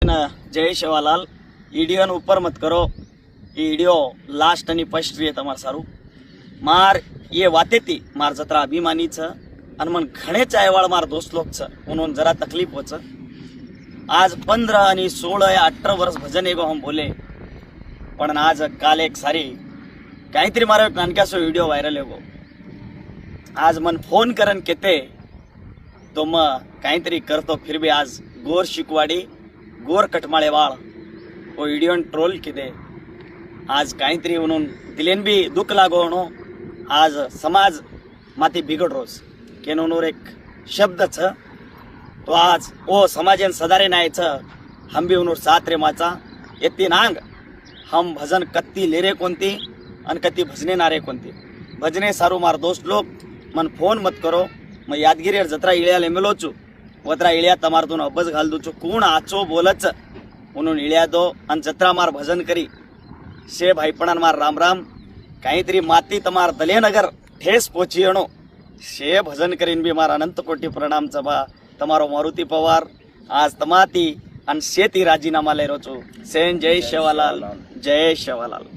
जय शेवालाल ईडियो ऊपर मत करो ये वीडियो लास्ट आणि फर्स्ट रे तमार सारू मार ये वाते ती मार जत्रा अभिमानी छ आणि मन घणे चायवाळ मार दोस्त लोक छ म्हणून जरा तकलीफ होच आज 15 आणि 16 या 18 वर्ष भजन एगो हम बोले पण आज काल एक सारी काहीतरी मारो नानक्यासो व्हिडिओ व्हायरल एगो आज मन फोन करन केते तो मग काहीतरी करतो फिर भी आज गोर शिकवाडी गोर कटमाळेवाळ वो व्हिडिओ ट्रोल किदे आज काहीतरी म्हणून दिलेन बी दुःख लागो म्हणू आज समाज माती बिघड रोज केनोनूर एक शब्द छ तो आज ओ समाजन सदारे नाय छ हम भी उनूर साथ रे माचा येती नांग हम भजन कत्ती लेरे कोणती आणि कत्ती भजने नारे कोणती भजने सारू मार दोस्त लोग मन फोन मत करो मैं यादगिरी जत्रा इळ्याले मेलोचू वत्रा इळ्या तमारतून अब्बस घाल दूचो कोण आचो बोलच म्हणून इळ्या दो आणि जत्रा मार भजन करी शे भाईपणान मार राम राम काहीतरी माती तमार दलेनगर ठेस पोचियणो शे भजन करीन बी मार अनंत कोटी प्रणाम चबा तमारो मारुती पवार आज तमाती आणि शेती राजीनामा ले रोचो सेन जय शेवालाल जय शेवालाल।